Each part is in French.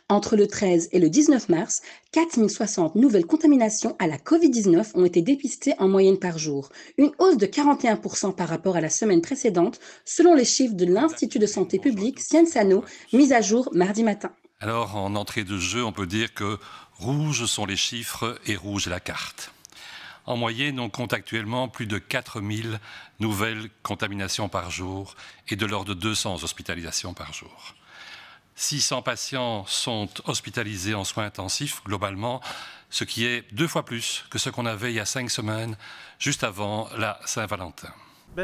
Entre le 13 et le 19 mars, 4060 nouvelles contaminations à la Covid-19 ont été dépistées en moyenne par jour, une hausse de 41% par rapport à la semaine précédente, selon les chiffres de l'Institut de santé Bonjour à publique toutes, Sciences-Ano, bonjour à tous. mis à jour mardi matin. Alors, en entrée de jeu, on peut dire que rouge sont les chiffres et rouge est la carte. En moyenne, on compte actuellement plus de 4000 nouvelles contaminations par jour et de l'ordre de 200 hospitalisations par jour. 600 patients sont hospitalisés en soins intensifs globalement, ce qui est 2 fois plus que ce qu'on avait il y a 5 semaines, juste avant la Saint-Valentin.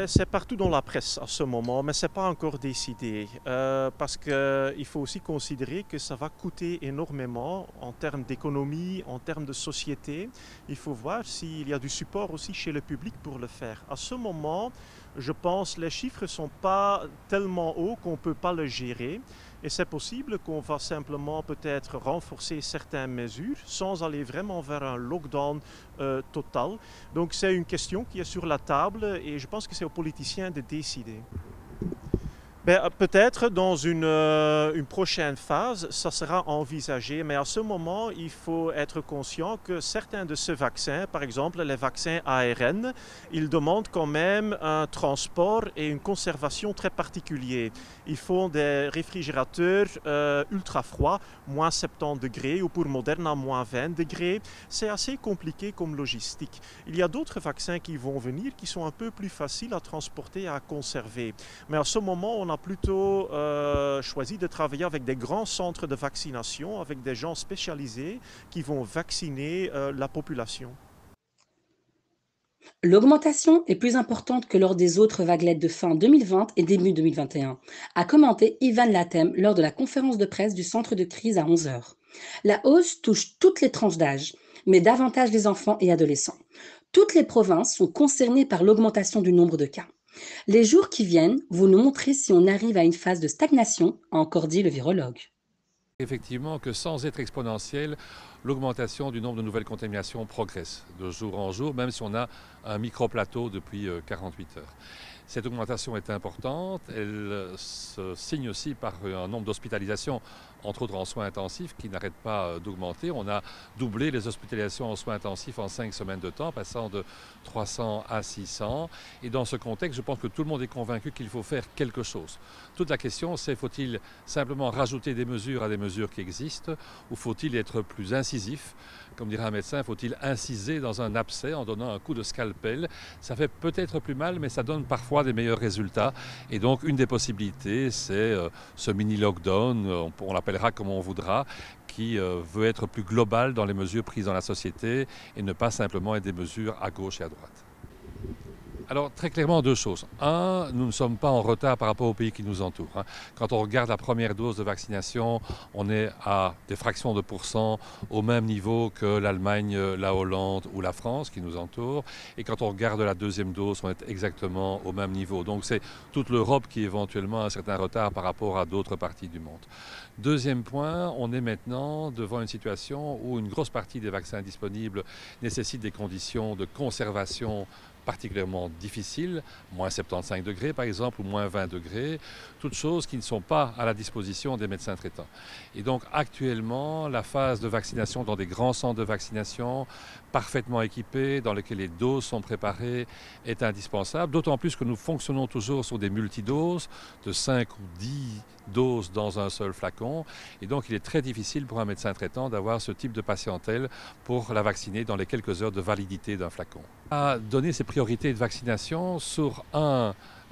C'est partout dans la presse à ce moment, mais ce n'est pas encore décidé. Parce qu'il faut aussi considérer que ça va coûter énormément en termes d'économie, en termes de société. Il faut voir s'il y a du support aussi chez le public pour le faire. À ce moment, je pense que les chiffres ne sont pas tellement hauts qu'on ne peut pas le gérer. Et c'est possible qu'on va simplement peut-être renforcer certaines mesures sans aller vraiment vers un lockdown total. Donc c'est une question qui est sur la table et je pense que c'est aux politiciens de décider. Peut-être dans une prochaine phase, ça sera envisagé, mais à ce moment, il faut être conscient que certains de ces vaccins, par exemple les vaccins ARN, ils demandent quand même un transport et une conservation très particuliers. Ils font des réfrigérateurs ultra froids, moins 70 degrés, ou pour Moderna, moins 20 degrés. C'est assez compliqué comme logistique. Il y a d'autres vaccins qui vont venir qui sont un peu plus faciles à transporter et à conserver. Mais à ce moment, on a plutôt choisi de travailler avec des grands centres de vaccination, avec des gens spécialisés qui vont vacciner la population. L'augmentation est plus importante que lors des autres vaguelettes de fin 2020 et début 2021, a commenté Ivan Latem lors de la conférence de presse du centre de crise à 11 heures. La hausse touche toutes les tranches d'âge, mais davantage les enfants et adolescents. Toutes les provinces sont concernées par l'augmentation du nombre de cas. Les jours qui viennent vont nous montrer si on arrive à une phase de stagnation, a encore dit le virologue. Effectivement que sans être exponentielle, l'augmentation du nombre de nouvelles contaminations progresse de jour en jour, même si on a un micro-plateau depuis 48 heures. Cette augmentation est importante, elle se signe aussi par un nombre d'hospitalisations, entre autres en soins intensifs, qui n'arrête pas d'augmenter. On a doublé les hospitalisations en soins intensifs en 5 semaines de temps, passant de 300 à 600. Et dans ce contexte, je pense que tout le monde est convaincu qu'il faut faire quelque chose. Toute la question, c'est faut-il simplement rajouter des mesures à des mesures qui existent, ou faut-il être plus incisif? Comme dirait un médecin, faut-il inciser dans un abcès en donnant un coup de scalpel? Ça fait peut-être plus mal, mais ça donne parfois des meilleurs résultats. Et donc, une des possibilités, c'est ce mini-lockdown, on l'appellera comme on voudra, qui veut être plus global dans les mesures prises dans la société et ne pas simplement être des mesures à gauche et à droite. Alors, très clairement, deux choses. Un, nous ne sommes pas en retard par rapport aux pays qui nous entourent. Quand on regarde la première dose de vaccination, on est à des fractions de pourcents au même niveau que l'Allemagne, la Hollande ou la France qui nous entourent. Et quand on regarde la deuxième dose, on est exactement au même niveau. Donc, c'est toute l'Europe qui éventuellement a un certain retard par rapport à d'autres parties du monde. Deuxième point, on est maintenant devant une situation où une grosse partie des vaccins disponibles nécessitent des conditions de conservation particulièrement difficiles, moins 75 degrés par exemple, ou moins 20 degrés, toutes choses qui ne sont pas à la disposition des médecins traitants. Et donc actuellement, la phase de vaccination dans des grands centres de vaccination, parfaitement équipés, dans lesquels les doses sont préparées, est indispensable, d'autant plus que nous fonctionnons toujours sur des multidoses de 5 ou 10 doses dans un seul flacon. Et donc il est très difficile pour un médecin traitant d'avoir ce type de patientèle pour la vacciner dans les quelques heures de validité d'un flacon. À donner ses priorités de vaccination sur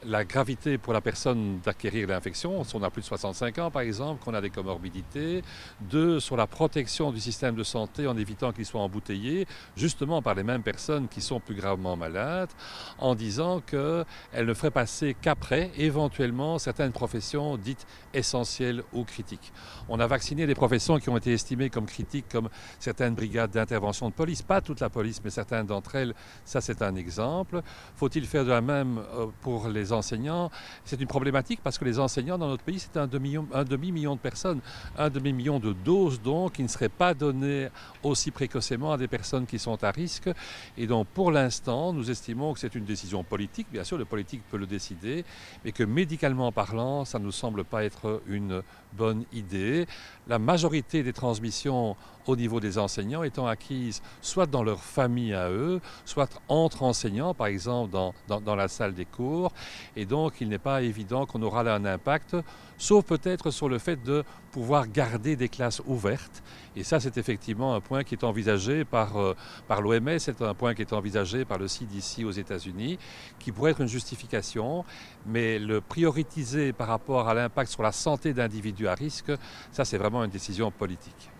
la gravité pour la personne d'acquérir l'infection, si on a plus de 65 ans par exemple, qu'on a des comorbidités. 2, sur la protection du système de santé en évitant qu'il soit embouteillé, justement par les mêmes personnes qui sont plus gravement malades, en disant qu'elle ne ferait passer qu'après, éventuellement, certaines professions dites essentielles ou critiques. On a vacciné des professions qui ont été estimées comme critiques, comme certaines brigades d'intervention de police, pas toute la police, mais certaines d'entre elles, ça c'est un exemple. Faut-il faire de la même pour les les enseignants, c'est une problématique parce que les enseignants dans notre pays, c'est un demi-million de personnes, un demi-million de doses donc qui ne seraient pas données aussi précocement à des personnes qui sont à risque. Et donc pour l'instant, nous estimons que c'est une décision politique, bien sûr le politique peut le décider, mais que médicalement parlant, ça ne nous semble pas être une bonne idée. La majorité des transmissions au niveau des enseignants étant acquises soit dans leur famille à eux, soit entre enseignants, par exemple dans la salle des cours. Et donc il n'est pas évident qu'on aura là un impact, sauf peut-être sur le fait de pouvoir garder des classes ouvertes. Et ça, c'est effectivement un point qui est envisagé par l'OMS, c'est un point qui est envisagé par le CDC aux États-Unis, qui pourrait être une justification, mais le prioriser par rapport à l'impact sur la santé d'individus à risque, ça c'est vraiment une décision politique.